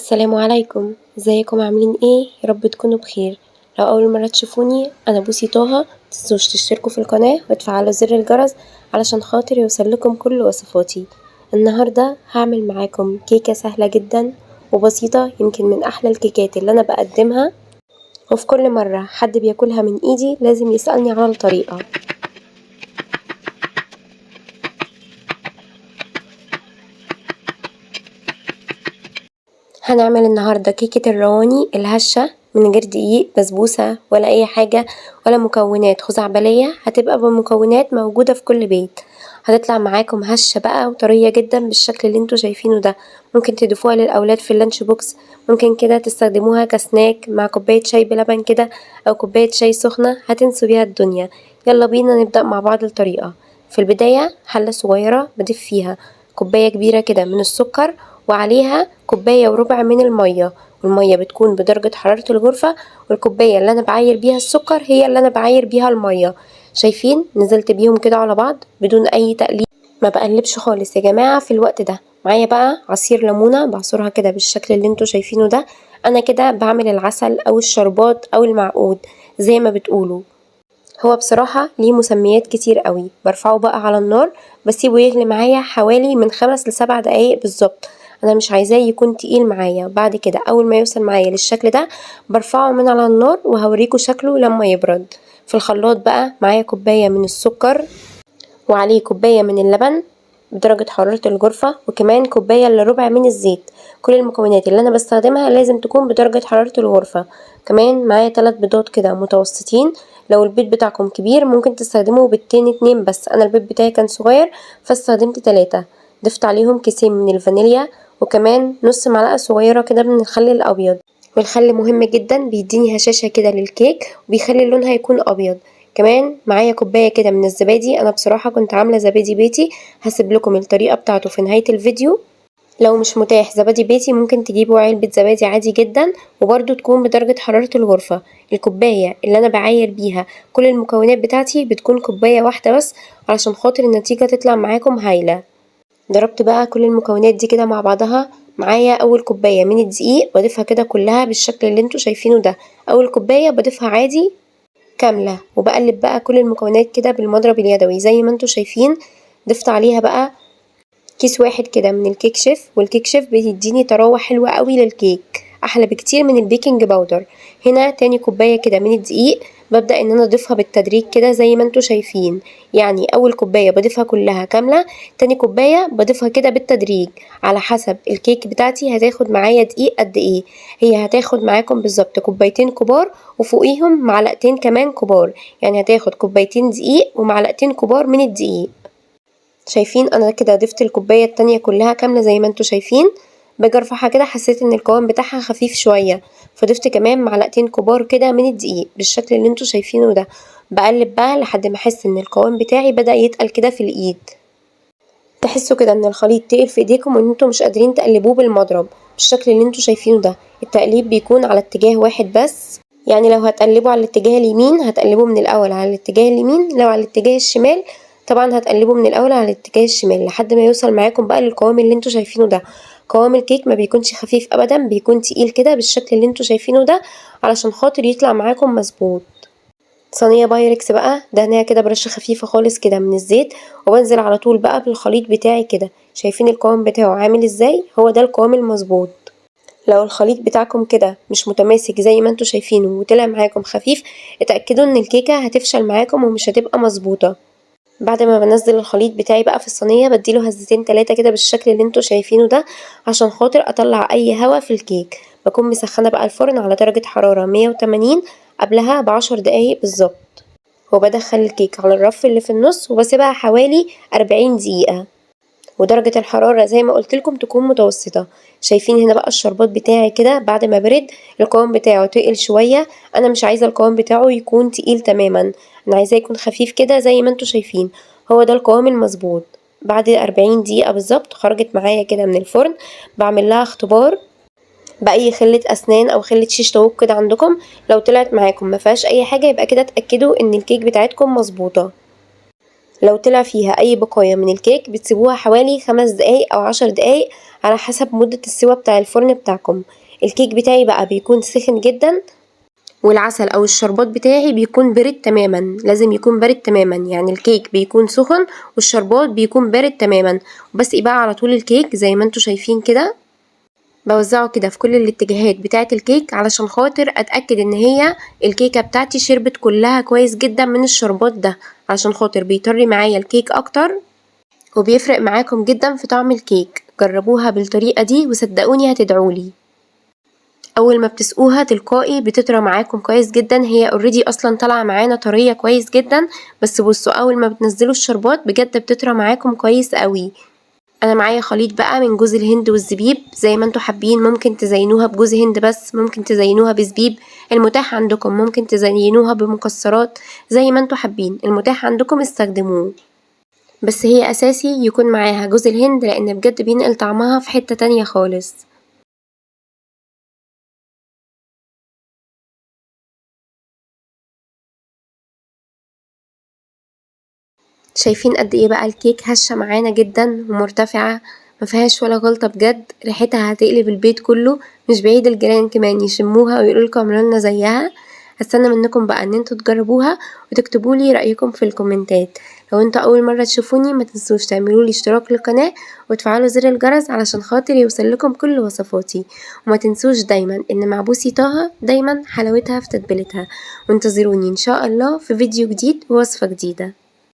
السلام عليكم، ازيكم عاملين ايه؟ يا رب تكونوا بخير. لو اول مرة تشوفوني انا بوسي طه، متنسوش تشتركوا في القناة وتفعلوا زر الجرس علشان خاطر يوصلكم كل وصفاتي. النهاردة هعمل معاكم كيكة سهلة جدا وبسيطة، يمكن من احلى الكيكات اللي انا بقدمها، وفي كل مرة حد بياكلها من ايدي لازم يسألني على الطريقة. هنعمل النهاردة كيكة الرواني الهشة من غير دقيق بسبوسة ولا اي حاجة ولا مكونات خزعبلية، هتبقى بمكونات موجودة في كل بيت. هتطلع معاكم هشة بقى وطرية جدا بالشكل اللي انتوا شايفينه ده. ممكن تضيفوها للاولاد في اللانش بوكس، ممكن كده تستخدموها كسناك مع كوباية شاي بلبن كده او كوباية شاي سخنة، هتنسوا بيها الدنيا. يلا بينا نبدأ مع بعض الطريقة. في البداية حلة صغيرة بضيف فيها كوباية كبيرة كده من السكر، وعليها كوباية وربع من المية، والمية بتكون بدرجة حرارة الغرفة، والكوباية اللي أنا بعاير بيها السكر هي اللي أنا بعاير بيها المية. شايفين نزلت بيهم كده على بعض بدون أي تقليب، ما بقلبش خالص يا جماعة. في الوقت ده معايا بقى عصير ليمونة بعصرها كده بالشكل اللي انتوا شايفينه ده. أنا كده بعمل العسل أو الشربات أو المعقود زي ما بتقولوا. هو بصراحة ليه مسميات كتير قوي. برفعه بقى على النار، بسيبه يغلي معايا حوالي من 5 ل7 دقايق بالظبط. انا مش عايزاه يكون تقيل معايا. بعد كده اول ما يوصل معايا للشكل ده برفعه من على النار، وهوريكم شكله لما يبرد. في الخلاط بقى معايا كوباية من السكر، وعليه كوباية من اللبن بدرجة حرارة الغرفة، وكمان كوباية الا ربع من الزيت. كل المكونات اللي انا بستخدمها لازم تكون بدرجة حرارة الغرفة. كمان معايا 3 بيضات كده متوسطين. لو البيض بتاعكم كبير ممكن تستخدموا بيضتين 2 بس، انا البيض بتاعي كان صغير فاستخدمت 3. ضفت عليهم كيسين من الفانيليا، وكمان نص معلقة صغيرة كده من الخل الابيض. والخل مهم جدا، بيديني هشاشة كده للكيك وبيخلي لونها يكون ابيض. كمان معايا كوباية كده من الزبادي، انا بصراحة كنت عاملة زبادي بيتي، هسيب لكم الطريقة بتاعته في نهاية الفيديو. لو مش متاح زبادي بيتي ممكن تجيبوا علبة زبادي عادي جدا، وبرده تكون بدرجة حرارة الغرفة. الكوباية اللي انا بعاير بيها كل المكونات بتاعتي بتكون كوباية واحدة بس، علشان خاطر النتيجة تطلع معاكم هايلة. ضربت بقى كل المكونات دي كده مع بعضها. معايا اول كوباية من الدقيق بضيفها كده كلها بالشكل اللي انتوا شايفينه ده. اول كوباية بضيفها عادي كاملة، وبقلب بقى كل المكونات كده بالمضرب اليدوي زي ما انتوا شايفين. ضفت عليها بقى كيس واحد كده من الكيك شيف، والكيك شيف بيديني طراوة حلوة قوي للكيك، احلى بكتير من البيكنج باودر. هنا تاني كوباية كده من الدقيق ببدأ ان انا اضيفها بالتدريج كده زي ما انتوا شايفين. يعني اول كوباية بضيفها كلها كاملة، تاني كوباية بضيفها كده بالتدريج على حسب الكيك بتاعتي هتاخد معايا دقيق قد ايه. هي هتاخد معاكم بالظبط كوبايتين كبار وفوقيهم معلقتين كمان كبار، يعني هتاخد كوبايتين دقيق ومعلقتين كبار من الدقيق. شايفين انا كده ضفت الكوباية التانية كلها كاملة زي ما انتوا شايفين. باجي ارفعها كده حسيت ان القوام بتاعها خفيف شوية، فضفت كمان معلقتين كبار كده من الدقيق بالشكل اللي انتوا شايفينه ده. بقلب بقى لحد ما احس ان القوام بتاعي بدأ يتقل كده في الايد، تحسوا كده ان الخليط تقل في ايديكم وان انتوا مش قادرين تقلبوه بالمضرب بالشكل اللي انتوا شايفينه ده. التقليب بيكون على اتجاه واحد بس، يعني لو هتقلبوا على الاتجاه اليمين هتقلبوا من الاول على الاتجاه اليمين، لو على الاتجاه الشمال طبعا هتقلبوا من الاول على الاتجاه الشمال لحد ما يوصل معاكم بقى للقوام اللي انتوا شايفينه ده. قوام الكيك ما بيكونش خفيف ابدا، بيكون تقيل كده بالشكل اللي انتوا شايفينه ده علشان خاطر يطلع معاكم مظبوط. صينية بايركس بقى دهنيها كده برشة خفيفة خالص كده من الزيت، وبنزل على طول بقى بالخليط بتاعي كده. شايفين القوام بتاعه عامل ازاي؟ هو ده القوام المظبوط. لو الخليط بتاعكم كده مش متماسك زي ما انتوا شايفينه وطلع معاكم خفيف، اتأكدوا ان الكيكة هتفشل معاكم ومش هتبقى مظبوطة. بعد ما بنزل الخليط بتاعي بقى في الصينية بديله هزتين 3 كده بالشكل اللي انتوا شايفينه ده عشان خاطر اطلع اي هوا في الكيك. بكون مسخنة بقى الفرن على درجة حرارة 180 قبلها ب10 دقايق بالظبط، وبدخل الكيك على الرف اللي في النص وبسيبها حوالي 40 دقيقة، ودرجة الحرارة زي ما قلتلكم تكون متوسطة. شايفين هنا بقى الشربات بتاعي كده بعد ما برد القوام بتاعه تقل شوية. انا مش عايزة القوام بتاعه يكون تقيل تماما، انا عايزاه يكون خفيف كده زي ما انتوا شايفين. هو ده القوام المظبوط. بعد 40 دقيقة بالظبط خرجت معايا كده من الفرن. بعمل لها اختبار بأي خلة أسنان أو خلة شيش طاووق كده عندكم. لو طلعت معاكم ما فيهاش أي حاجة يبقى كده اتأكدوا إن الكيك بتاعتكم مظبوطة. لو طلع فيها اي بقايا من الكيك بتسيبوها حوالي 5 دقايق او 10 دقايق على حسب مدة السوا بتاع الفرن بتاعكم. الكيك بتاعي بقى بيكون سخن جدا، والعسل او الشربات بتاعي بيكون بارد تماما، لازم يكون بارد تماما، يعني الكيك بيكون سخن والشربات بيكون بارد تماما. وبس بقى على طول الكيك زي ما انتوا شايفين كده، بوزعه كده في كل الاتجاهات بتاعة الكيك علشان خاطر اتأكد ان هي الكيكة بتاعتي شربت كلها كويس جدا من الشربات ده، علشان خاطر بيطري معايا الكيك اكتر وبيفرق معاكم جدا في طعم الكيك. جربوها بالطريقة دي وصدقوني هتدعولي. اول ما بتسقوها تلقائي بتطرى معاكم كويس جدا، هي اوريدي اصلا طالعه معانا طريه كويس جدا، بس بصوا اول ما بتنزلوا الشربات بجد بتطرى معاكم كويس قوي. انا معايا خليط بقى من جوز الهند والزبيب، زي ما انتوا حابين ممكن تزينوها بجوز هند بس، ممكن تزينوها بزبيب، المتاح عندكم. ممكن تزينوها بمكسرات، زي ما انتوا حابين المتاح عندكم استخدموه، بس هي اساسي يكون معاها جوز الهند لان بجد بينقل طعمها في حتة تانية خالص. شايفين قد ايه بقى الكيك هشة معانا جدا ومرتفعة، مفيهاش ولا غلطة، بجد ريحتها هتقلب البيت كله، مش بعيد الجيران كمان يشموها ويقولولكم اعملولنا زيها. هستنى منكم بقى ان انتوا تجربوها وتكتبولي رأيكم في الكومنتات. لو انتوا اول مرة تشوفوني ما تنسوش تعملولي اشتراك للقناة وتفعلوا زر الجرس علشان خاطر يوصلكم كل وصفاتي. وما تنسوش دايما ان معبوسي طه دايما حلاوتها في تتبيلتها، وانتظروني ان شاء الله في فيديو جديد ووصفة جديدة.